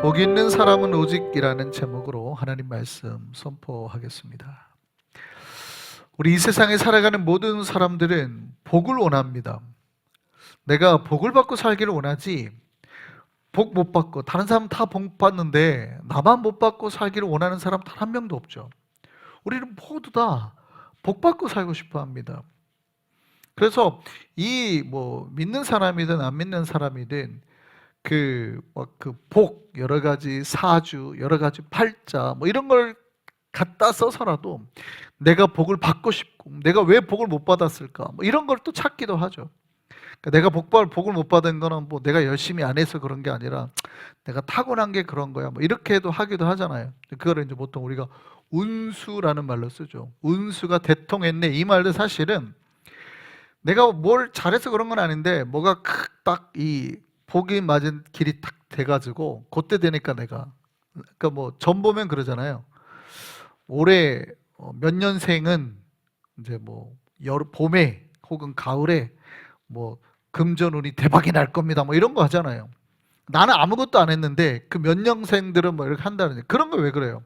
복 있는 사람은 오직이라는 제목으로 하나님 말씀 선포하겠습니다. 우리 이 세상에 살아가는 모든 사람들은 복을 원합니다. 내가 복을 받고 살기를 원하지, 복 못 받고 다른 사람 다 복 받는데 나만 못 받고 살기를 원하는 사람 단 한 명도 없죠. 우리는 모두 다 복 받고 살고 싶어 합니다. 그래서 믿는 사람이든 안 믿는 사람이든 복, 여러 가지 사주, 여러 가지 팔자, 이런 걸 갖다 써서라도 내가 복을 받고 싶고, 내가 왜 복을 못 받았을까? 이런 걸 또 찾기도 하죠. 그러니까 내가 복을 못 받은 거는 내가 열심히 안 해서 그런 게 아니라 내가 타고난 게 그런 거야. 이렇게도 하기도 하잖아요. 그거를 이제 보통 우리가 운수라는 말로 쓰죠. 운수가 대통했네. 이 말도 사실은 내가 뭘 잘해서 그런 건 아닌데 뭐가 딱 이 복이 맞은 길이 딱 돼가지고 그때 되니까 내가 점 보면 그러잖아요. 올해 몇 년생은 이제 여름 봄에 혹은 가을에 금전운이 대박이 날 겁니다. 이런 거 하잖아요. 나는 아무것도 안 했는데 그 몇 년생들은 이렇게 한다는 그런 거 왜 그래요?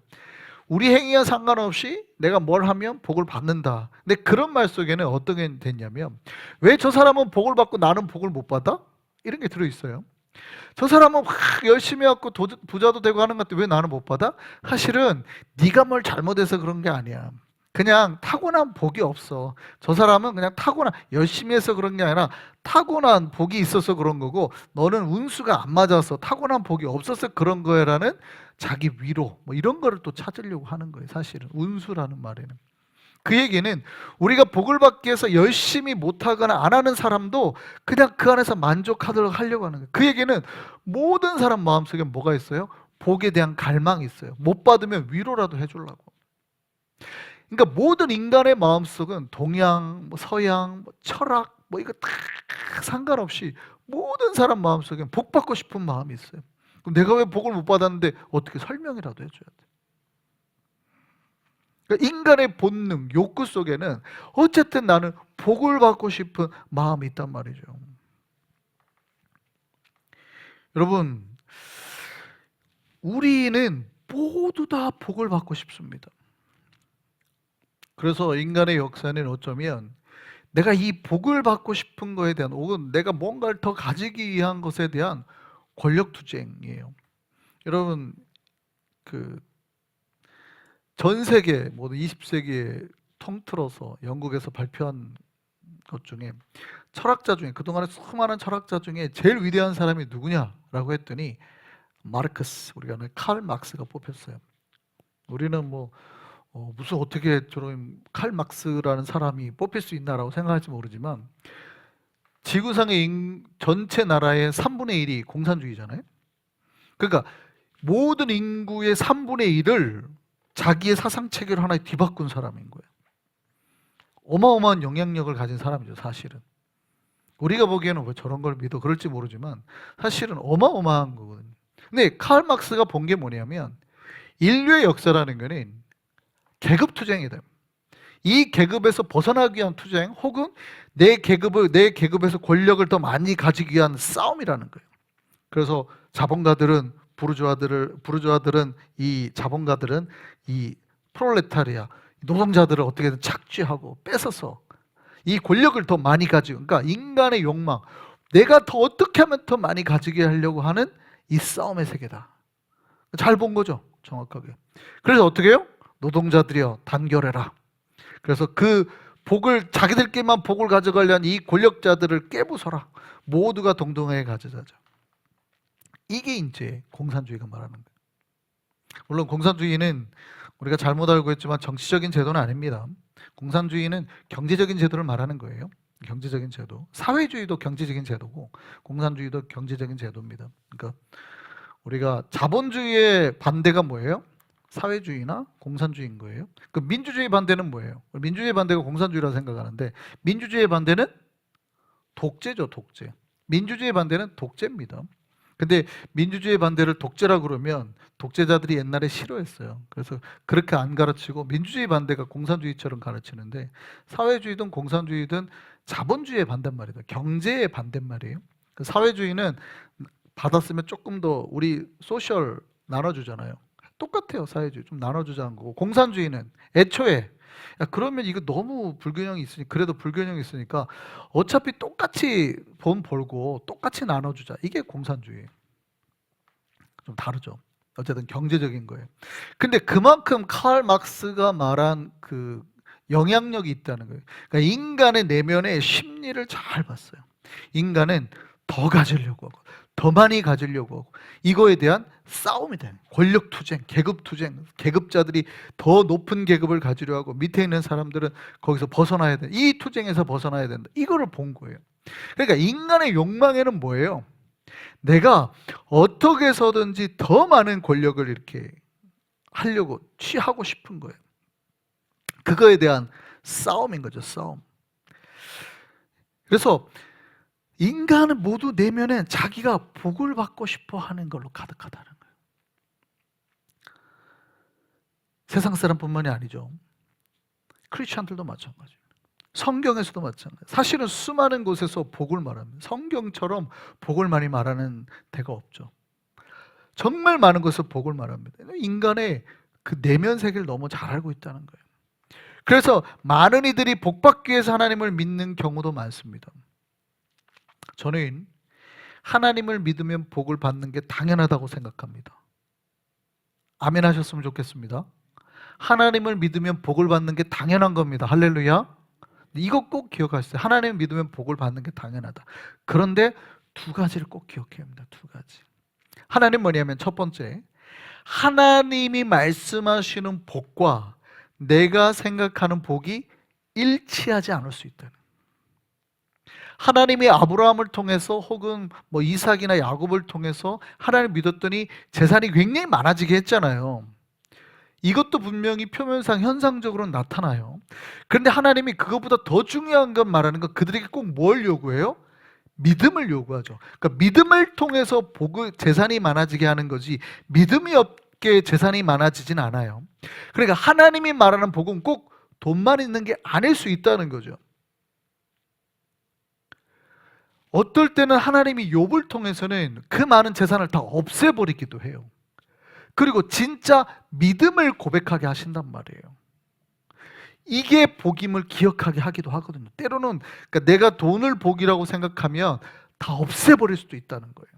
우리 행위와 상관없이 내가 뭘 하면 복을 받는다. 근데 그런 말 속에는 어떤 게 됐냐면 왜 저 사람은 복을 받고 나는 복을 못 받아? 이런 게 들어있어요. 저 사람은 막 열심히 해갖고 부자도 되고 하는 것 같은데 왜 나는 못 받아? 사실은 네가 뭘 잘못해서 그런 게 아니야. 그냥 타고난 복이 없어. 저 사람은 그냥 타고난 열심히 해서 그런 게 아니라 타고난 복이 있어서 그런 거고 너는 운수가 안 맞아서 타고난 복이 없어서 그런 거야라는 자기 위로 이런 거를 또 찾으려고 하는 거예요. 사실은 운수라는 말에는. 그 얘기는 우리가 복을 받기 위해서 열심히 못하거나 안 하는 사람도 그냥 그 안에서 만족하도록 하려고 하는 거예요. 그 얘기는 모든 사람 마음속에 뭐가 있어요? 복에 대한 갈망이 있어요. 못 받으면 위로라도 해주려고. 그러니까 모든 인간의 마음속은 동양, 서양, 철학 이거 다 상관없이 모든 사람 마음속엔 복 받고 싶은 마음이 있어요. 그럼 내가 왜 복을 못 받았는데 어떻게 설명이라도 해줘야 돼. 그러니까 인간의 본능, 욕구 속에는 어쨌든 나는 복을 받고 싶은 마음이 있단 말이죠. 여러분, 우리는 모두 다 복을 받고 싶습니다. 그래서 인간의 역사는 어쩌면 내가 이 복을 받고 싶은 거에 대한 혹은 내가 뭔가를 더 가지기 위한 것에 대한 권력투쟁이에요. 여러분, 전 세계 모든 20세기에 통틀어서 영국에서 발표한 것 중에 철학자 중에 그동안에 수많은 철학자 중에 제일 위대한 사람이 누구냐라고 했더니 마르크스, 우리가 아는 칼 막스가 뽑혔어요. 우리는 무슨 어떻게 저런 칼 막스라는 사람이 뽑힐 수 있나라고 생각할지 모르지만 지구상의 전체 나라의 3분의 1이 공산주의잖아요. 그러니까 모든 인구의 3분의 1을 자기의 사상 체계를 하나에 뒤바꾼 사람인 거예요. 어마어마한 영향력을 가진 사람이죠, 사실은. 우리가 보기에는 왜 저런 걸 믿어 그럴지 모르지만 사실은 어마어마한 거거든요. 근데 칼 막스가 본 게 뭐냐면 인류의 역사라는 거는 계급 투쟁이다. 이 계급에서 벗어나기 위한 투쟁 혹은 내 계급에서 권력을 더 많이 가지기 위한 싸움이라는 거예요. 그래서 부르주아들은 이 자본가들은 이 프롤레타리아 노동자들을 어떻게든 착취하고 뺏어서 이 권력을 더 많이 가지고, 그러니까 인간의 욕망, 내가 더 어떻게 하면 더 많이 가지게 하려고 하는 이 싸움의 세계다. 잘 본 거죠, 정확하게. 그래서 어떻게 해요? 노동자들이여 단결해라. 그래서 그 복을 자기들끼리만 복을 가져가려는 이 권력자들을 깨부숴라. 모두가 동등하게 가져자죠. 이게 이제 공산주의가 말하는 거예요. 물론 공산주의는 우리가 잘못 알고 있지만 정치적인 제도는 아닙니다. 공산주의는 경제적인 제도를 말하는 거예요. 경제적인 제도. 사회주의도 경제적인 제도고 공산주의도 경제적인 제도입니다. 그러니까 우리가 자본주의의 반대가 뭐예요? 사회주의나 공산주의인 거예요. 그 민주주의 반대는 뭐예요? 민주주의 반대가 공산주의라고 생각하는데 민주주의 반대는 독재죠, 독재. 민주주의 반대는 독재입니다. 근데 민주주의 반대를 독재라고 그러면 독재자들이 옛날에 싫어했어요. 그래서 그렇게 안 가르치고 민주주의 반대가 공산주의처럼 가르치는데 사회주의든 공산주의든 자본주의의 반대말이다. 경제의 반대말이에요. 사회주의는 받았으면 조금 더 우리 소셜 나눠주잖아요. 똑같아요. 사회주의 좀 나눠주자는 거고, 공산주의는 애초에 야, 그러면 이거 너무 불균형이 있으니 그래도 불균형이 있으니까 어차피 똑같이 돈 벌고 똑같이 나눠주자. 이게 공산주의. 좀 다르죠. 어쨌든 경제적인 거예요. 근데 그만큼 칼 막스가 말한 그 영향력이 있다는 거예요. 그러니까 인간의 내면의 심리를 잘 봤어요. 인간은 더 가지려고 하고 더 많이 가지려고 하고 이거에 대한 싸움이 되는 권력 투쟁, 계급 투쟁, 계급자들이 더 높은 계급을 가지려 하고 밑에 있는 사람들은 거기서 벗어나야 된다. 이 투쟁에서 벗어나야 된다. 이거를 본 거예요. 그러니까 인간의 욕망에는 뭐예요? 내가 어떻게 해서든지 더 많은 권력을 이렇게 하려고 취하고 싶은 거예요. 그거에 대한 싸움인 거죠, 싸움. 그래서 인간은 모두 내면에 자기가 복을 받고 싶어 하는 걸로 가득하다는 거예요. 세상 사람뿐만이 아니죠. 크리스천들도 마찬가지입니다. 성경에서도 마찬가지예요. 사실은 수많은 곳에서 복을 말합니다. 성경처럼 복을 많이 말하는 데가 없죠. 정말 많은 곳에서 복을 말합니다. 인간의 그 내면 세계를 너무 잘 알고 있다는 거예요. 그래서 많은 이들이 복 받기 위해서 하나님을 믿는 경우도 많습니다. 저는 하나님을 믿으면 복을 받는 게 당연하다고 생각합니다. 아멘 하셨으면 좋겠습니다. 하나님을 믿으면 복을 받는 게 당연한 겁니다. 할렐루야. 이거 꼭 기억하세요. 하나님을 믿으면 복을 받는 게 당연하다. 그런데 두 가지를 꼭 기억해야 합니다. 두 가지. 하나님 뭐냐면 첫 번째, 하나님이 말씀하시는 복과 내가 생각하는 복이 일치하지 않을 수 있다는. 하나님이 아브라함을 통해서 혹은 뭐 이삭이나 야곱을 통해서 하나님을 믿었더니 재산이 굉장히 많아지게 했잖아요. 이것도 분명히 표면상 현상적으로 나타나요. 그런데 하나님이 그것보다 더 중요한 건 말하는 건 그들에게 꼭 뭘 요구해요? 믿음을 요구하죠. 그러니까 믿음을 통해서 복을 재산이 많아지게 하는 거지 믿음이 없게 재산이 많아지진 않아요. 그러니까 하나님이 말하는 복은 꼭 돈만 있는 게 아닐 수 있다는 거죠. 어떨 때는 하나님이 욥을 통해서는 그 많은 재산을 다 없애버리기도 해요. 그리고 진짜 믿음을 고백하게 하신단 말이에요. 이게 복임을 기억하게 하기도 하거든요. 때로는 그러니까 내가 돈을 복이라고 생각하면 다 없애버릴 수도 있다는 거예요.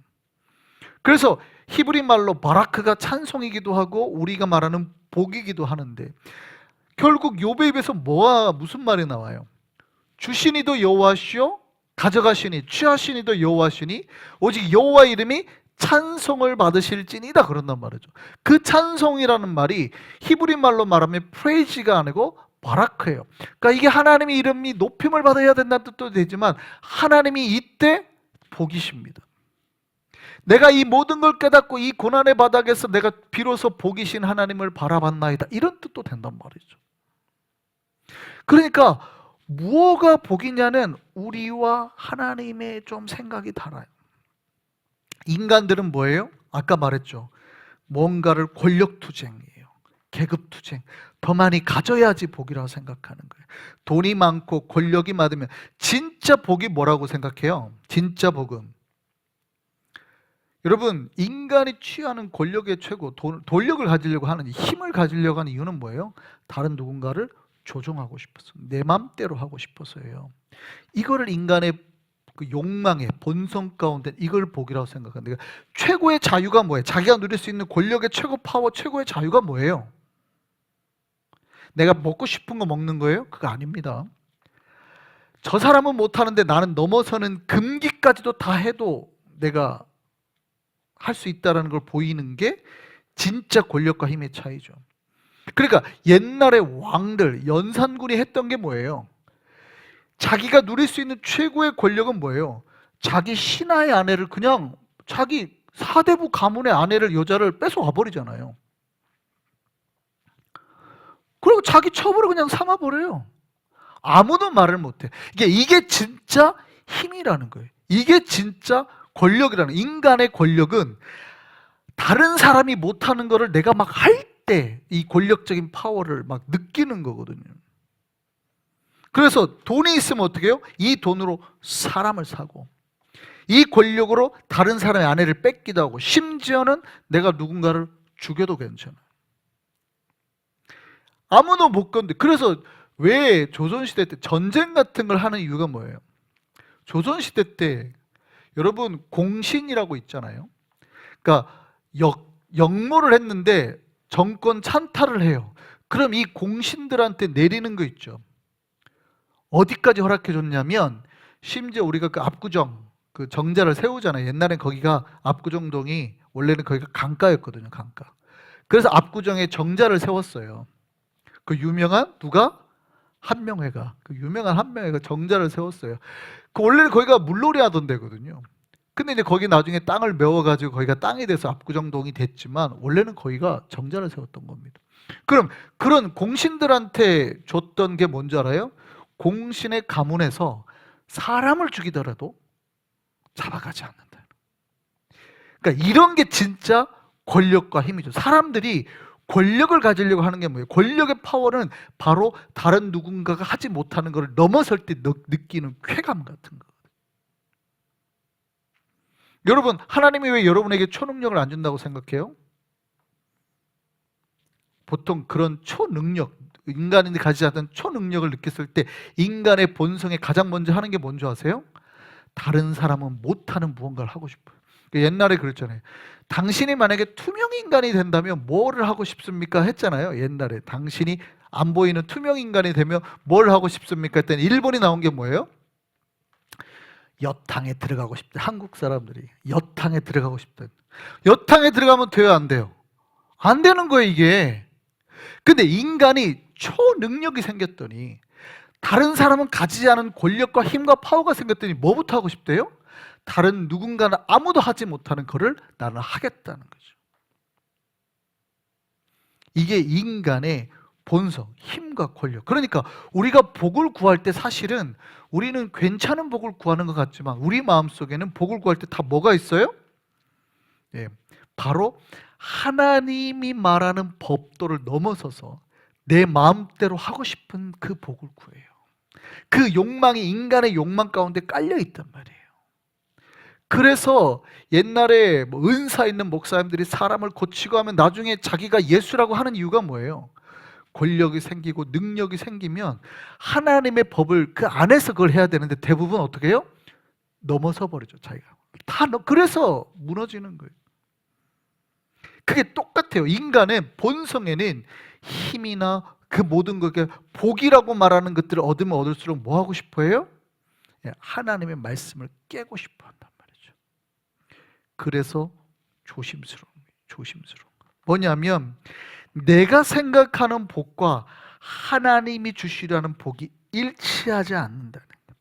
그래서 히브리 말로 바라크가 찬송이기도 하고 우리가 말하는 복이기도 하는데 결국 욥의 입에서 무슨 말이 나와요? 주시니도 여호와시요 가져가시니 취하시니도 여호와시니 오직 여호와 이름이 찬송을 받으실지니다 그런단 말이죠. 그 찬송이라는 말이 히브리 말로 말하면 프레이즈가 아니고 바라크예요. 그러니까 이게 하나님의 이름이 높임을 받아야 된다는 뜻도 되지만 하나님이 이때 복이십니다. 내가 이 모든 걸 깨닫고 이 고난의 바닥에서 내가 비로소 복이신 하나님을 바라봤나이다 이런 뜻도 된단 말이죠. 그러니까 무엇가 복이냐는 우리와 하나님의 좀 생각이 달라요. 인간들은 뭐예요? 아까 말했죠. 뭔가를 권력투쟁이에요. 계급투쟁. 더 많이 가져야지 복이라고 생각하는 거예요. 돈이 많고 권력이 많으면 진짜 복이 뭐라고 생각해요? 진짜 복은 여러분 인간이 취하는 권력의 최고 권력을 가지려고 하는 힘을 가지려고 하는 이유는 뭐예요? 다른 누군가를 조종하고 싶어서 내 맘대로 하고 싶어서예요. 이거를 인간의 그 욕망의 본성 가운데 이걸 복이라고 생각합니다. 최고의 자유가 뭐예요? 자기가 누릴 수 있는 권력의 최고 파워, 최고의 자유가 뭐예요? 내가 먹고 싶은 거 먹는 거예요? 그거 아닙니다. 저 사람은 못하는데 나는 넘어서는 금기까지도 다 해도 내가 할 수 있다는 걸 보이는 게 진짜 권력과 힘의 차이죠. 그러니까 옛날에 왕들, 연산군이 했던 게 뭐예요? 자기가 누릴 수 있는 최고의 권력은 뭐예요? 자기 신하의 아내를 그냥 자기 사대부 가문의 아내를 여자를 뺏어와 버리잖아요. 그리고 자기 첩으로 그냥 삼아버려요. 아무도 말을 못해. 이게 진짜 힘이라는 거예요. 이게 진짜 권력이라는 인간의 권력은 다른 사람이 못하는 거를 내가 막 할 때 이 권력적인 파워를 막 느끼는 거거든요. 그래서 돈이 있으면 어떻게 해요? 이 돈으로 사람을 사고 이 권력으로 다른 사람의 아내를 뺏기도 하고 심지어는 내가 누군가를 죽여도 괜찮아. 아무도 못 건드. 그래서 왜 조선시대 때 전쟁 같은 걸 하는 이유가 뭐예요? 조선시대 때 여러분 공신이라고 있잖아요. 그러니까 역모를 했는데 정권 찬탈을 해요. 그럼 이 공신들한테 내리는 거 있죠. 어디까지 허락해 줬냐면 심지어 우리가 그 압구정 그 정자를 세우잖아요. 옛날엔 거기가 압구정동이 원래는 거기가 강가였거든요. 강가. 그래서 압구정에 정자를 세웠어요. 그 유명한 누가? 한명회가. 그 유명한 한명회가 정자를 세웠어요. 그 원래는 거기가 물놀이 하던 데거든요. 근데 이제 거기 나중에 땅을 메워가지고 거기가 땅이 돼서 압구정동이 됐지만 원래는 거기가 정자를 세웠던 겁니다. 그럼 그런 공신들한테 줬던 게 뭔지 알아요? 공신의 가문에서 사람을 죽이더라도 잡아가지 않는다. 그러니까 이런 게 진짜 권력과 힘이죠. 사람들이 권력을 가지려고 하는 게 뭐예요? 권력의 파워는 바로 다른 누군가가 하지 못하는 것을 넘어설 때 느끼는 쾌감 같은 거. 여러분, 하나님이 왜 여러분에게 초능력을 안 준다고 생각해요? 보통 그런 초능력, 인간이 가지지 않던 초능력을 느꼈을 때 인간의 본성에 가장 먼저 하는 게 뭔지 아세요? 다른 사람은 못하는 무언가를 하고 싶어요. 옛날에 그랬잖아요. 당신이 만약에 투명 인간이 된다면 뭐를 하고 싶습니까? 했잖아요. 옛날에 당신이 안 보이는 투명 인간이 되면 뭘 하고 싶습니까? 했더니 일본이 나온 게 뭐예요? 여탕에 들어가고 싶다. 한국 사람들이 여탕에 들어가고 싶다. 여탕에 들어가면 돼요, 안 돼요? 안 되는 거예요, 이게. 근데 인간이 초능력이 생겼더니 다른 사람은 가지지 않은 권력과 힘과 파워가 생겼더니 뭐부터 하고 싶대요? 다른 누군가는 아무도 하지 못하는 거를 나는 하겠다는 거죠. 이게 인간의 본성, 힘과 권력. 그러니까 우리가 복을 구할 때 사실은 우리는 괜찮은 복을 구하는 것 같지만 우리 마음속에는 복을 구할 때 다 뭐가 있어요? 네, 바로 하나님이 말하는 법도를 넘어서서 내 마음대로 하고 싶은 그 복을 구해요. 그 욕망이 인간의 욕망 가운데 깔려 있단 말이에요. 그래서 옛날에 뭐 은사 있는 목사님들이 사람을 고치고 하면 나중에 자기가 예수라고 하는 이유가 뭐예요? 권력이 생기고 능력이 생기면 하나님의 법을 그 안에서 그걸 해야 되는데 대부분 어떻게 해요? 넘어서 버리죠, 자기가. 그래서 무너지는 거예요. 그게 똑같아요. 인간의 본성에는 힘이나 그 모든 것에 복이라고 말하는 것들을 얻으면 얻을수록 뭐 하고 싶어 해요? 하나님의 말씀을 깨고 싶어 한단 말이죠. 그래서 조심스러운 거. 뭐냐면 내가 생각하는 복과 하나님이 주시려는 복이 일치하지 않는다는 거.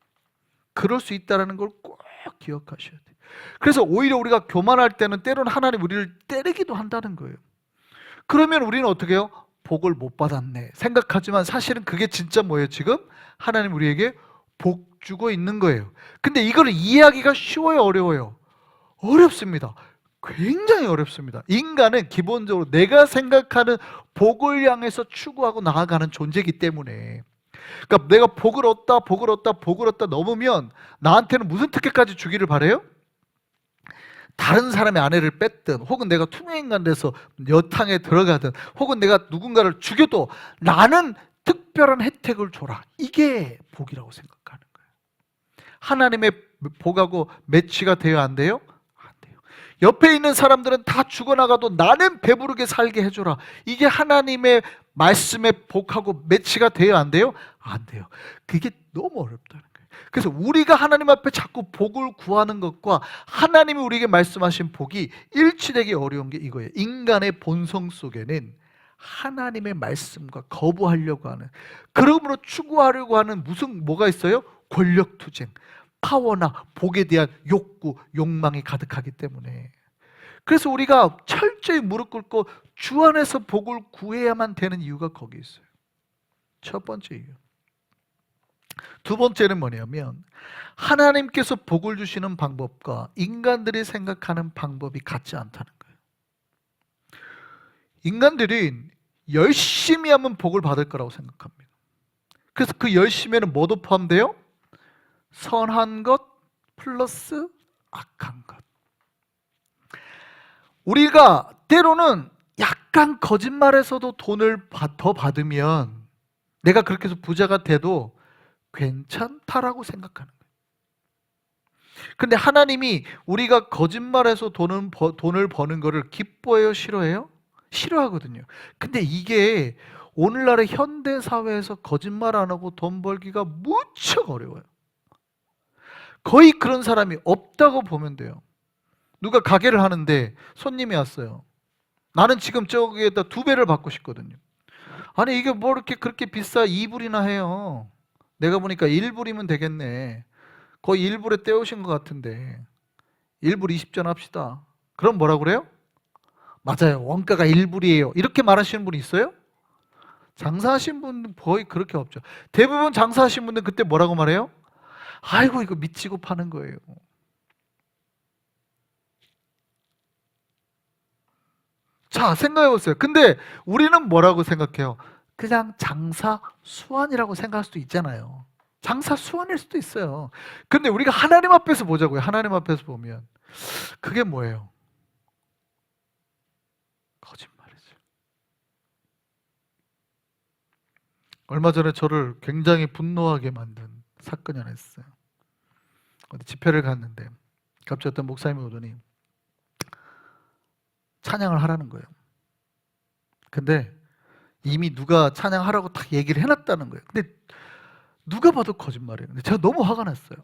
그럴 수 있다는 걸 꼭 기억하셔야 돼요. 그래서 오히려 우리가 교만할 때는 때로는 하나님 우리를 때리기도 한다는 거예요. 그러면 우리는 어떻게 해요? 복을 못 받았네 생각하지만 사실은 그게 진짜 뭐예요? 지금 하나님 우리에게 복 주고 있는 거예요. 근데 이거를 이해하기가 쉬워요? 어려워요? 어렵습니다. 굉장히 어렵습니다. 인간은 기본적으로 내가 생각하는 복을 향해서 추구하고 나아가는 존재이기 때문에 그러니까 내가 복을 얻다 넘으면 나한테는 무슨 특혜까지 주기를 바래요? 다른 사람의 아내를 뺐든 혹은 내가 투명인간 돼서 여탕에 들어가든 혹은 내가 누군가를 죽여도 나는 특별한 혜택을 줘라. 이게 복이라고 생각하는 거예요. 하나님의 복하고 매치가 돼요? 안 돼요? 안 돼요. 옆에 있는 사람들은 다 죽어나가도 나는 배부르게 살게 해줘라. 이게 하나님의 말씀의 복하고 매치가 돼요? 안 돼요? 안 돼요. 그게 너무 어렵다는 거예요. 그래서 우리가 하나님 앞에 자꾸 복을 구하는 것과 하나님이 우리에게 말씀하신 복이 일치되기 어려운 게 이거예요. 인간의 본성 속에는 하나님의 말씀과 거부하려고 하는, 그러므로 추구하려고 하는 뭐가 있어요? 권력투쟁, 파워나 복에 대한 욕구, 욕망이 가득하기 때문에. 그래서 우리가 철저히 무릎 꿇고 주 안에서 복을 구해야만 되는 이유가 거기 있어요. 첫 번째 이유. 두 번째는 뭐냐면 하나님께서 복을 주시는 방법과 인간들이 생각하는 방법이 같지 않다는 거예요. 인간들이 열심히 하면 복을 받을 거라고 생각합니다. 그래서 그 열심히에는 뭐도 포함돼요? 선한 것 플러스 악한 것. 우리가 때로는 약간 거짓말에서도 돈을 더 받으면 내가 그렇게 해서 부자가 돼도 괜찮다라고 생각하는 거예요. 근데 하나님이 우리가 거짓말해서 돈을 버는 거를 기뻐해요? 싫어해요? 싫어하거든요. 근데 이게 오늘날의 현대 사회에서 거짓말 안 하고 돈 벌기가 무척 어려워요. 거의 그런 사람이 없다고 보면 돼요. 누가 가게를 하는데 손님이 왔어요. 나는 지금 저기에다 2배를 받고 싶거든요. 아니 이게 뭐 이렇게 그렇게 비싸? 2불이나 해요. 내가 보니까 1불이면 되겠네. 거의 1불에 떼우신 것 같은데 1불 20전 합시다. 그럼 뭐라 그래요? 맞아요. 원가가 1불이에요. 이렇게 말하시는 분이 있어요? 장사하신 분은 거의 그렇게 없죠. 대부분 장사하신 분들 그때 뭐라고 말해요? 아이고 이거 미치고 파는 거예요. 자, 생각해 보세요. 근데 우리는 뭐라고 생각해요? 그냥 장사 수완이라고 생각할 수도 있잖아요. 장사 수완일 수도 있어요. 근데 우리가 하나님 앞에서 보자고요. 하나님 앞에서 보면 그게 뭐예요? 거짓말이죠. 얼마 전에 저를 굉장히 분노하게 만든 사건이 하나 있어요. 어디 집회를 갔는데 갑자기 어떤 목사님이 오더니 찬양을 하라는 거예요. 근데 이미 누가 찬양하라고 딱 얘기를 해놨다는 거예요. 근데 누가 봐도 거짓말이에요. 근데 제가 너무 화가 났어요.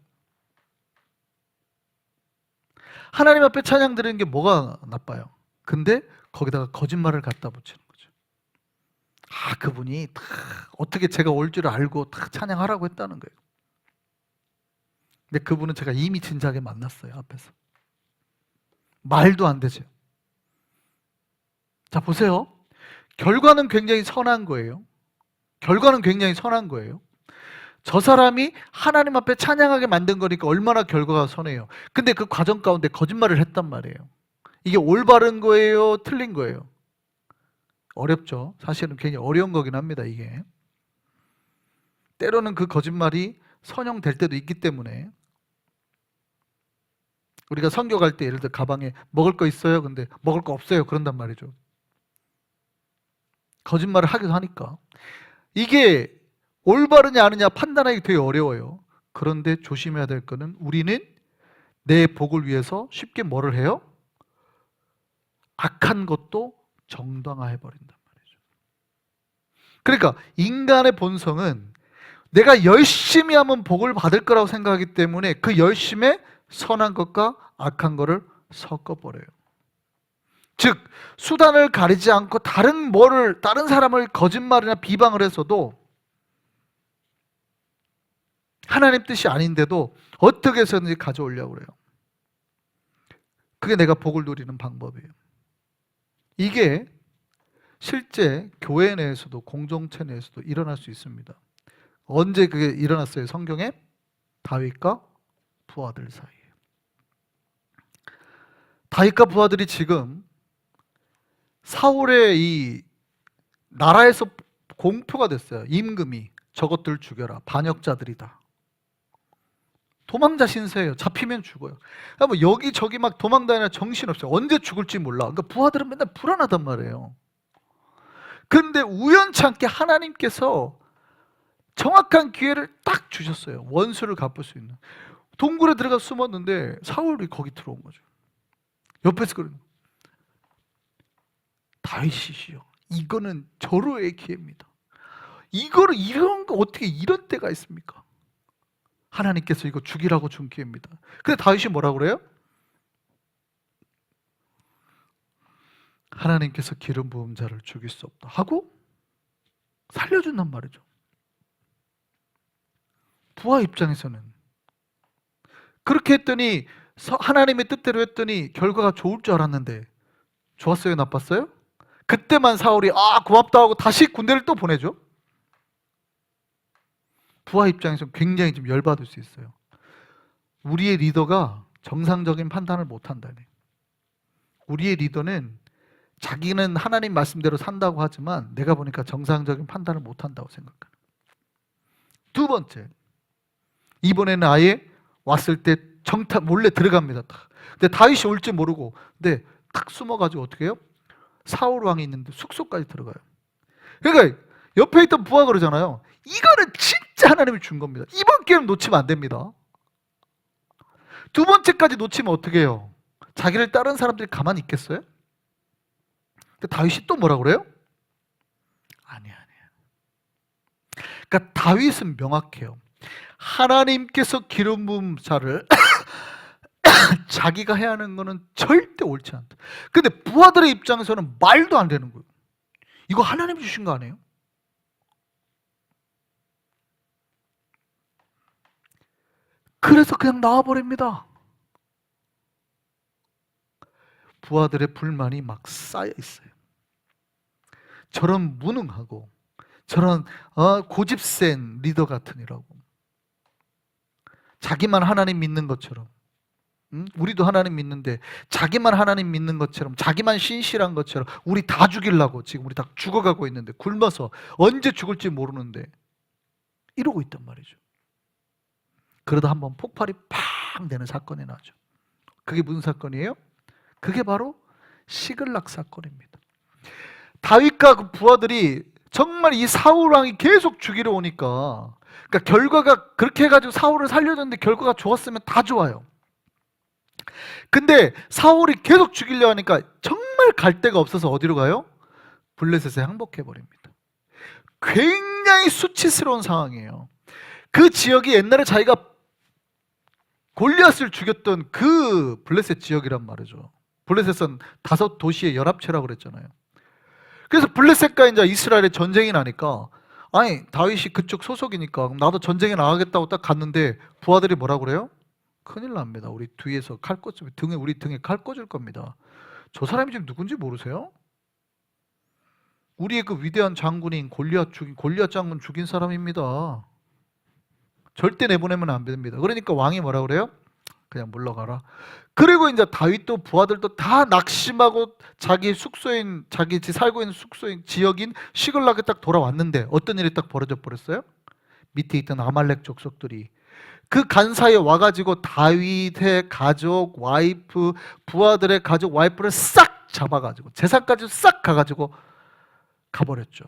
하나님 앞에 찬양 드리는 게 뭐가 나빠요? 근데 거기다가 거짓말을 갖다 붙이는 거죠. 아, 그분이 다 어떻게 제가 올 줄 알고 다 찬양하라고 했다는 거예요. 근데 그분은 제가 이미 진작에 만났어요, 앞에서. 말도 안 되죠. 자, 보세요. 결과는 굉장히 선한 거예요. 결과는 굉장히 선한 거예요. 저 사람이 하나님 앞에 찬양하게 만든 거니까 얼마나 결과가 선해요. 근데 그 과정 가운데 거짓말을 했단 말이에요. 이게 올바른 거예요? 틀린 거예요? 어렵죠. 사실은 굉장히 어려운 거긴 합니다, 이게. 때로는 그 거짓말이 선용될 때도 있기 때문에 우리가 선교 갈 때 예를 들어 가방에 먹을 거 있어요? 근데 먹을 거 없어요. 그런단 말이죠. 거짓말을 하기도 하니까. 이게 올바르냐 아니냐 판단하기 되게 어려워요. 그런데 조심해야 될 거는 우리는 내 복을 위해서 쉽게 뭐를 해요? 악한 것도 정당화해 버린단 말이죠. 그러니까 인간의 본성은 내가 열심히 하면 복을 받을 거라고 생각하기 때문에 그 열심에 선한 것과 악한 것을 섞어버려요. 즉 수단을 가리지 않고 다른 사람을 거짓말이나 비방을 해서도 하나님 뜻이 아닌데도 어떻게 해서든지 가져오려고 그래요. 그게 내가 복을 누리는 방법이에요. 이게 실제 교회 내에서도 공동체 내에서도 일어날 수 있습니다. 언제 그게 일어났어요? 성경에? 다윗과 부하들 사이에. 다윗과 부하들이 지금 사울의 이 나라에서 공표가 됐어요. 임금이 저것들 죽여라. 반역자들이다. 도망자 신세예요. 잡히면 죽어요. 그러니까 뭐 여기저기 막 도망다니나 정신없어요. 언제 죽을지 몰라. 그러니까 부하들은 맨날 불안하단 말이에요. 그런데 우연찮게 하나님께서 정확한 기회를 딱 주셨어요. 원수를 갚을 수 있는. 동굴에 들어가 숨었는데 사울이 거기 들어온 거죠. 옆에서 그러는 거예요. 다윗이시여, 이거는 절호의 기회입니다. 이런 거 어떻게 이런 때가 있습니까? 하나님께서 이거 죽이라고 준 기회입니다. 근데 다윗이 뭐라고 그래요? 하나님께서 기름 부은 자를 죽일 수 없다 하고 살려준단 말이죠. 부하 입장에서는 그렇게 했더니 하나님의 뜻대로 했더니 결과가 좋을 줄 알았는데 좋았어요? 나빴어요? 그때만 사울이 고맙다 하고 다시 군대를 또 보내죠. 부하 입장에서 굉장히 좀 열받을 수 있어요. 우리의 리더가 정상적인 판단을 못한다니. 우리의 리더는 자기는 하나님 말씀대로 산다고 하지만 내가 보니까 정상적인 판단을 못한다고 생각해요. 두 번째, 이번에는 아예 왔을 때 정탐 몰래 들어갑니다. 근데 다윗이 올 줄 모르고, 근데 탁 숨어가지고 어떻게 해요? 사울 왕이 있는데 숙소까지 들어가요. 그러니까 옆에 있던 부하가 그러잖아요. 이거는 진짜 하나님이 준 겁니다. 이번 기회는 놓치면 안 됩니다. 두 번째까지 놓치면 어떻게 해요? 자기를 따른 사람들이 가만히 있겠어요? 근데 다윗이 또 뭐라 그래요? 아니야. 그러니까 다윗은 명확해요. 하나님께서 기름 부은 자를 자기가 해야 하는 거는 절대 옳지 않다. 근데 부하들의 입장에서는 말도 안 되는 거예요. 이거 하나님이 주신 거 아니에요? 그래서 그냥 나와버립니다. 부하들의 불만이 막 쌓여 있어요. 저런 무능하고 저런 고집센 리더 같으니라고. 자기만 하나님 믿는 것처럼, 우리도 하나님 믿는데 자기만 하나님 믿는 것처럼, 자기만 신실한 것처럼 우리 다 죽이려고 지금 우리 다 죽어가고 있는데, 굶어서 언제 죽을지 모르는데 이러고 있단 말이죠. 그러다 한번 폭발이 팍 되는 사건이 나죠. 그게 무슨 사건이에요? 그게 바로 시글락 사건입니다. 다윗과 그 부하들이 정말 이 사울 왕이 계속 죽이러 오니까, 그러니까 결과가 그렇게 해가지고 사울을 살려줬는데 결과가 좋았으면 다 좋아요. 근데 사울이 계속 죽이려 하니까 정말 갈 데가 없어서 어디로 가요? 블레셋에 항복해 버립니다. 굉장히 수치스러운 상황이에요. 그 지역이 옛날에 자기가 골리앗을 죽였던 그 블레셋 지역이란 말이죠. 블레셋은 5도시의 연합체라고 그랬잖아요. 그래서 블레셋과 이제 이스라엘의 전쟁이 나니까, 아니 다윗이 그쪽 소속이니까 그럼 나도 전쟁에 나가겠다고 딱 갔는데 부하들이 뭐라 그래요? 큰일 납니다. 우리 뒤에서 우리 등에 칼 꽂을 겁니다. 저 사람이 지금 누군지 모르세요? 우리의 그 위대한 장군인 골리앗 장군 죽인 사람입니다. 절대 내보내면 안 됩니다. 그러니까 왕이 뭐라 그래요? 그냥 물러가라. 그리고 이제 다윗도 부하들도 다 낙심하고 자기 살고 있는 숙소인 지역인 시글락에 딱 돌아왔는데 어떤 일이 딱 벌어져 버렸어요? 밑에 있던 아말렉 족속들이 그 간사에 와가지고 다윗의 가족, 와이프, 부하들의 가족, 와이프를 싹 잡아가지고 재산까지 싹 가가지고 가버렸죠.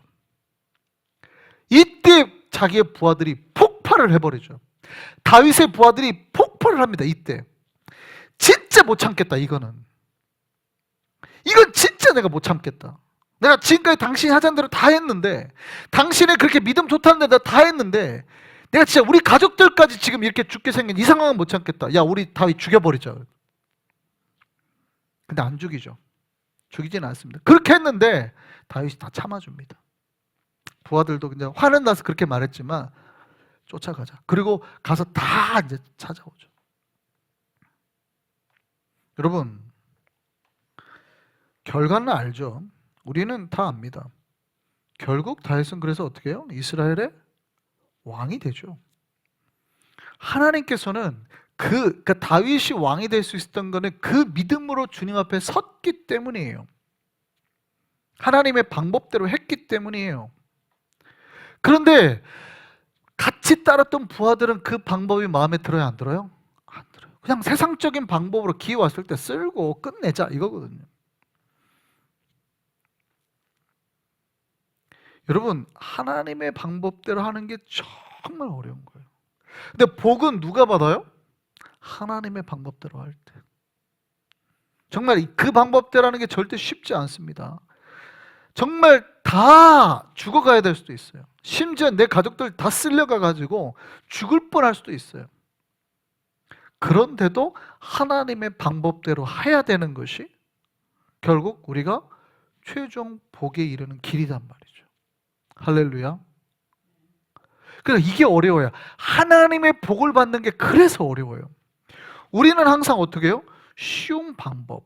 이때 자기의 부하들이 폭발을 해버리죠. 다윗의 부하들이 폭발을 합니다. 이때 진짜 못 참겠다. 이건 진짜 내가 못 참겠다. 내가 지금까지 당신이 하자는 대로 다 했는데, 당신의 그렇게 믿음 좋다는데 내가 다 했는데, 내가 진짜 우리 가족들까지 지금 이렇게 죽게 생긴 이 상황은 못 참겠다. 야, 우리 다윗 죽여버리자. 근데 안 죽이죠. 죽이지는 않습니다. 그렇게 했는데 다윗이 다 참아줍니다. 부하들도 그냥 화는 나서 그렇게 말했지만 쫓아가자. 그리고 가서 다 이제 찾아오죠. 여러분, 결과는 알죠. 우리는 다 압니다. 결국 다윗은 그래서 어떻게 해요? 이스라엘의 왕이 되죠. 하나님께서는 그러니까 다윗이 왕이 될 수 있었던 거는 그 믿음으로 주님 앞에 섰기 때문이에요. 하나님의 방법대로 했기 때문이에요. 그런데 같이 따랐던 부하들은 그 방법이 마음에 들어요, 안 들어요? 안 들어요. 그냥 세상적인 방법으로 기회 왔을 때 쓸고 끝내자 이거거든요. 여러분, 하나님의 방법대로 하는 게 정말 어려운 거예요. 근데 복은 누가 받아요? 하나님의 방법대로 할 때. 정말 그 방법대로 하는 게 절대 쉽지 않습니다. 정말 다 죽어가야 될 수도 있어요. 심지어 내 가족들 다 쓸려가가지고 죽을 뻔할 수도 있어요. 그런데도 하나님의 방법대로 해야 되는 것이 결국 우리가 최종 복에 이르는 길이란 말이죠. 할렐루야. 그래서 이게 어려워요. 하나님의 복을 받는 게 그래서 어려워요. 우리는 항상 어떻게 해요? 쉬운 방법.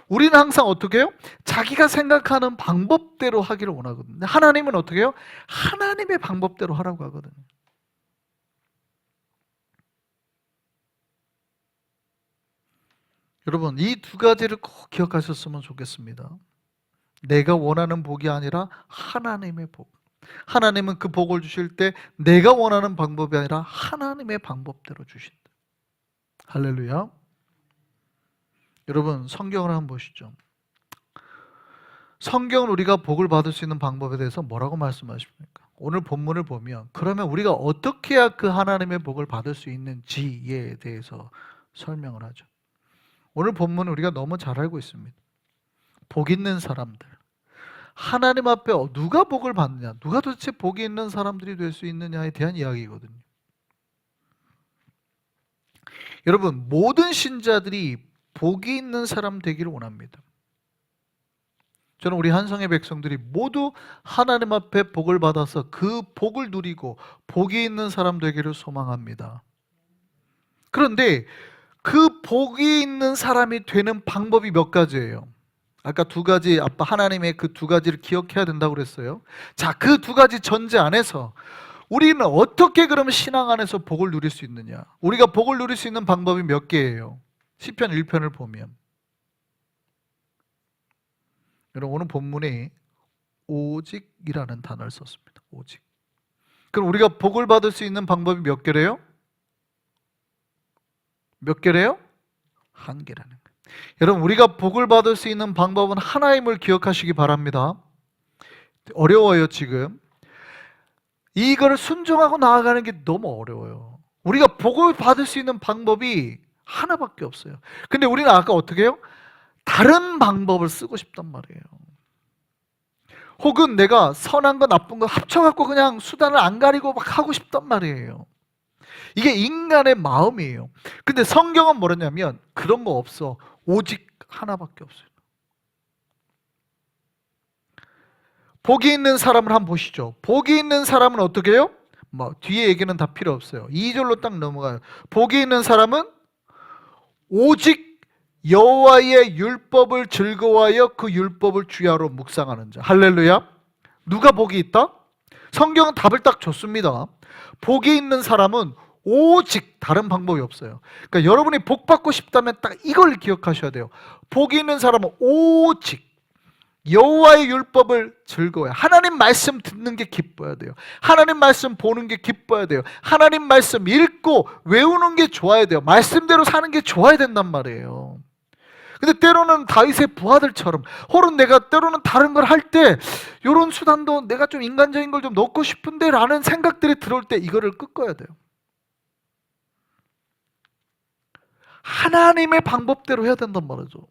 우리는 항상 어떻게 해요? 자기가 생각하는 방법대로 하기를 원하거든요. 하나님은 어떻게 해요? 하나님의 방법대로 하라고 하거든요. 여러분, 이 두 가지를 꼭 기억하셨으면 좋겠습니다. 내가 원하는 복이 아니라 하나님의 복. 하나님은 그 복을 주실 때 내가 원하는 방법이 아니라 하나님의 방법대로 주신다. 할렐루야. 여러분, 성경을 한번 보시죠. 성경은 우리가 복을 받을 수 있는 방법에 대해서 뭐라고 말씀하십니까? 오늘 본문을 보면 그러면 우리가 어떻게 해야 그 하나님의 복을 받을 수 있는지에 대해서 설명을 하죠. 오늘 본문은 우리가 너무 잘 알고 있습니다. 복 있는 사람들, 하나님 앞에 누가 복을 받느냐, 누가 도대체 복이 있는 사람들이 될 수 있느냐에 대한 이야기거든요. 여러분, 모든 신자들이 복이 있는 사람 되기를 원합니다. 저는 우리 한성의 백성들이 모두 하나님 앞에 복을 받아서 그 복을 누리고 복이 있는 사람 되기를 소망합니다. 그런데 그 복이 있는 사람이 되는 방법이 몇 가지예요. 아까 두 가지, 아빠 하나님의 그 두 가지를 기억해야 된다고 그랬어요. 자, 그 두 가지 전제 안에서 우리는 어떻게 그러면 신앙 안에서 복을 누릴 수 있느냐? 우리가 복을 누릴 수 있는 방법이 몇 개예요? 시편 1편을 보면 여러분, 오늘 본문에 오직이라는 단어를 썼습니다. 오직. 그럼 우리가 복을 받을 수 있는 방법이 몇 개래요? 몇 개래요? 한 개라는 거예요. 여러분, 우리가 복을 받을 수 있는 방법은 하나임을 기억하시기 바랍니다. 어려워요, 지금. 이거를 순종하고 나아가는 게 너무 어려워요. 우리가 복을 받을 수 있는 방법이 하나밖에 없어요. 근데 우리는 아까 어떻게 해요? 다른 방법을 쓰고 싶단 말이에요. 혹은 내가 선한 거 나쁜 거 합쳐갖고 그냥 수단을 안 가리고 막 하고 싶단 말이에요. 이게 인간의 마음이에요. 근데 성경은 뭐냐면 그런 거 없어. 오직 하나밖에 없어요. 복이 있는 사람을 한번 보시죠. 복이 있는 사람은 어떻게 해요? 뭐 뒤에 얘기는 다 필요 없어요. 2절로 딱 넘어가요. 복이 있는 사람은 오직 여호와의 율법을 즐거워하여 그 율법을 주야로 묵상하는 자. 할렐루야. 누가 복이 있다? 성경은 답을 딱 줬습니다. 복이 있는 사람은 오직, 다른 방법이 없어요. 그러니까 여러분이 복 받고 싶다면 딱 이걸 기억하셔야 돼요. 복이 있는 사람은 오직 여호와의 율법을 즐거워해요. 하나님 말씀 듣는 게 기뻐야 돼요. 하나님 말씀 보는 게 기뻐야 돼요. 하나님 말씀 읽고 외우는 게 좋아야 돼요. 말씀대로 사는 게 좋아야 된단 말이에요. 근데 때로는 다윗의 부하들처럼 혹은 내가 때로는 다른 걸 할 때 이런 수단도 내가 좀 인간적인 걸 좀 넣고 싶은데 라는 생각들이 들어올 때 이거를 끄어야 돼요. 하나님의 방법대로 해야 된단 말이죠.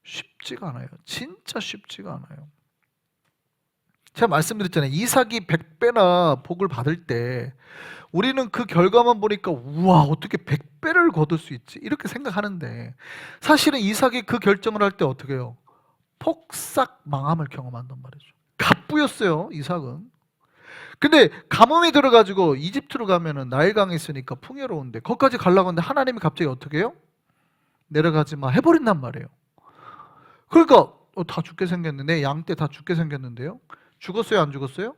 쉽지가 않아요. 진짜 쉽지가 않아요. 제가 말씀드렸잖아요. 이삭이 100배나 복을 받을 때 우리는 그 결과만 보니까 우와, 어떻게 100배를 거둘 수 있지? 이렇게 생각하는데 사실은 이삭이 그 결정을 할 때 어떻게 해요? 폭삭 망함을 경험한단 말이죠. 갑부였어요, 이삭은. 근데 가뭄이 들어가지고 이집트로 가면은 나일강이 있으니까 풍요로운데 거기까지 가려고 하는데 하나님이 갑자기 어떻게 해요? 내려가지 마 해버린단 말이에요. 그러니까 다 죽게 생겼는데 양 떼 다 죽게 생겼는데요. 죽었어요, 안 죽었어요?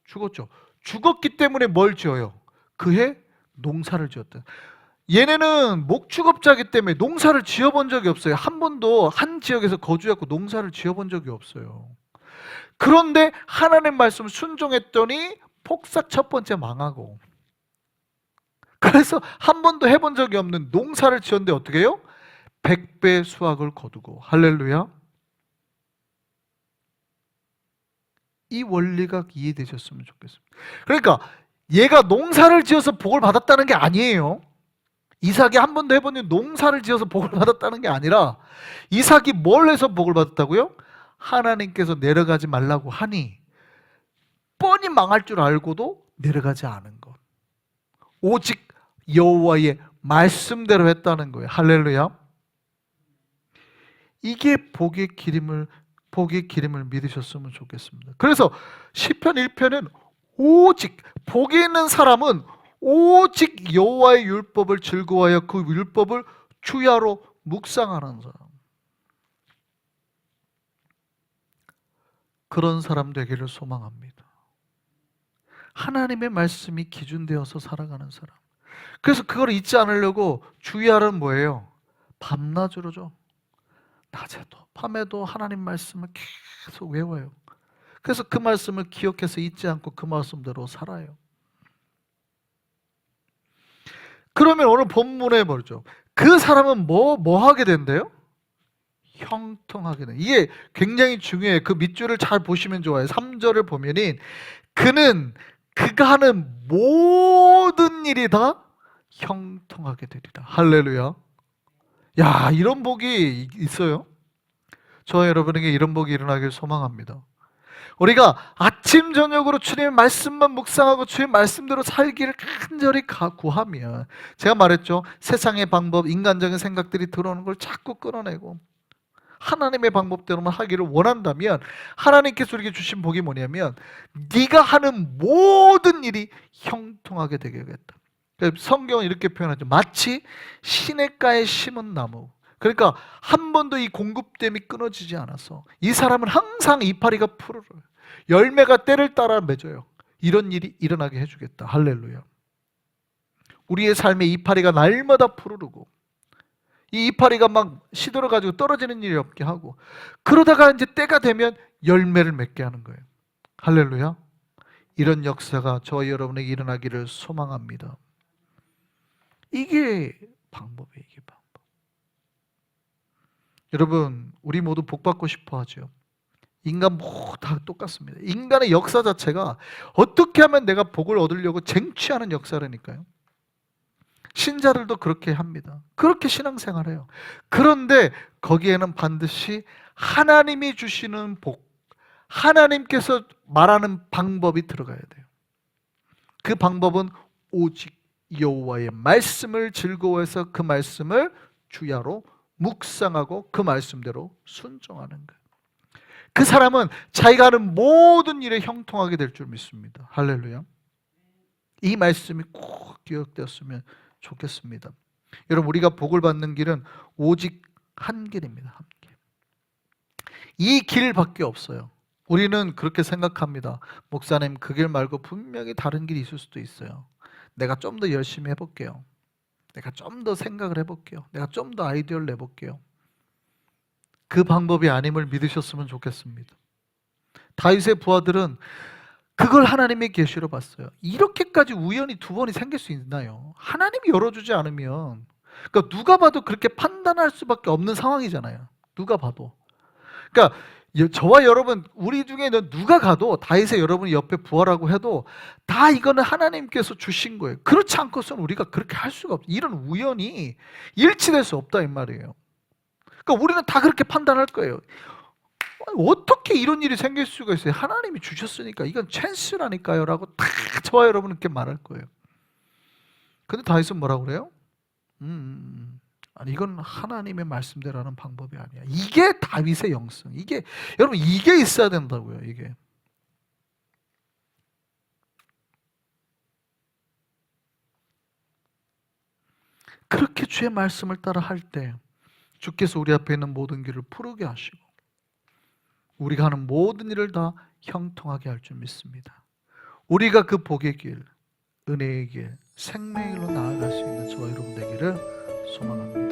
죽었죠. 죽었기 때문에 뭘 지어요? 그해 농사를 지었다. 얘네는 목축업자이기 때문에 농사를 지어본 적이 없어요. 한 번도 한 지역에서 거주했고 농사를 지어본 적이 없어요. 그런데 하나님 말씀 순종했더니 폭삭 첫 번째 망하고, 그래서 한 번도 해본 적이 없는 농사를 지었는데 어떻게 해요? 100배 수확을 거두고. 할렐루야. 이 원리가 이해되셨으면 좋겠습니다. 그러니까 얘가 농사를 지어서 복을 받았다는 게 아니에요. 이삭이 한 번도 해본 농사를 지어서 복을 받았다는 게 아니라 이삭이 뭘 해서 복을 받았다고요? 하나님께서 내려가지 말라고 하니 뻔히 망할 줄 알고도 내려가지 않은 것. 오직 여호와의 말씀대로 했다는 거예요. 할렐루야. 이게 복의 기름을 믿으셨으면 좋겠습니다. 그래서 시편 1편은 오직 복이 있는 사람은 오직 여호와의 율법을 즐거워하여 그 율법을 주야로 묵상하는 사람. 그런 사람 되기를 소망합니다. 하나님의 말씀이 기준되어서 살아가는 사람. 그래서 그걸 잊지 않으려고 주야는 뭐예요? 밤낮으로죠. 낮에도 밤에도 하나님 말씀을 계속 외워요. 그래서 그 말씀을 기억해서 잊지 않고 그 말씀대로 살아요. 그러면 오늘 본문에 뭐죠? 그 사람은 뭐 하게 된대요? 형통하게 돼. 이게 굉장히 중요해요. 그 밑줄을 잘 보시면 좋아요. 3절을 보면은 그가 하는 모든 일이 다 형통하게 되리라. 할렐루야. 야, 이런 복이 있어요? 저와 여러분에게 이런 복이 일어나길 소망합니다. 우리가 아침 저녁으로 주님의 말씀만 묵상하고 주의 말씀대로 살기를 간절히 구하면, 제가 말했죠, 세상의 방법, 인간적인 생각들이 들어오는 걸 자꾸 끌어내고 하나님의 방법대로만 하기를 원한다면 하나님께서 우리에게 주신 복이 뭐냐면 네가 하는 모든 일이 형통하게 되게 하겠다. 성경은 이렇게 표현하죠. 마치 시냇가에 심은 나무. 그러니까 한 번도 이 공급됨이 끊어지지 않아서 이 사람은 항상 이파리가 푸르르, 열매가 때를 따라 맺어요. 이런 일이 일어나게 해주겠다. 할렐루야. 우리의 삶에 이파리가 날마다 푸르르고 이 이파리가 막 시들어 가지고 떨어지는 일이 없게 하고, 그러다가 이제 때가 되면 열매를 맺게 하는 거예요. 할렐루야. 이런 역사가 저와 여러분에게 일어나기를 소망합니다. 이게 방법이에요. 이게 방법. 여러분, 우리 모두 복 받고 싶어 하죠. 인간 모두 다 똑같습니다. 인간의 역사 자체가 어떻게 하면 내가 복을 얻으려고 쟁취하는 역사라니까요. 신자들도 그렇게 합니다. 그렇게 신앙생활해요. 그런데 거기에는 반드시 하나님이 주시는 복, 하나님께서 말하는 방법이 들어가야 돼요. 그 방법은 오직 여호와의 말씀을 즐거워해서 그 말씀을 주야로 묵상하고 그 말씀대로 순종하는 거예요. 그 사람은 자기가 하는 모든 일에 형통하게 될 줄 믿습니다. 할렐루야. 이 말씀이 꼭 기억되었으면 좋겠습니다. 여러분, 우리가 복을 받는 길은 오직 한 길입니다. 한 길. 이 길밖에 없어요. 우리는 그렇게 생각합니다. 목사님, 그 길 말고 분명히 다른 길이 있을 수도 있어요. 내가 좀 더 열심히 해볼게요. 내가 좀 더 생각을 해볼게요. 내가 좀 더 아이디어를 내볼게요. 그 방법이 아님을 믿으셨으면 좋겠습니다. 다윗의 부하들은 그걸 하나님의 계시로 봤어요. 이렇게까지 우연히 두 번이 생길 수 있나요? 하나님이 열어주지 않으면, 그러니까 누가 봐도 그렇게 판단할 수밖에 없는 상황이잖아요. 누가 봐도. 그러니까 저와 여러분, 우리 중에는 누가 가도 다윗의 여러분이 옆에 부하라고 해도 다 이거는 하나님께서 주신 거예요. 그렇지 않고서는 우리가 그렇게 할 수가 없어요. 이런 우연이 일치될 수 없다 이 말이에요. 그러니까 우리는 다 그렇게 판단할 거예요. 어떻게 이런 일이 생길 수가 있어요? 하나님이 주셨으니까 이건 찬스라니까요 라고 다 저와 여러분께 말할 거예요. 근데 다윗은 뭐라고 그래요? 아니, 이건 하나님의 말씀대로 하는 방법이 아니야. 이게 다윗의 영성. 이게, 여러분, 이게 있어야 된다고요. 이게. 그렇게 주의 말씀을 따라 할 때 주께서 우리 앞에 있는 모든 길을 푸르게 하시고 우리가 하는 모든 일을 다 형통하게 할 줄 믿습니다. 우리가 그 복의 길, 은혜의 길, 생명의 길로 나아갈 수 있는 저와 여러분 되기를 소망합니다.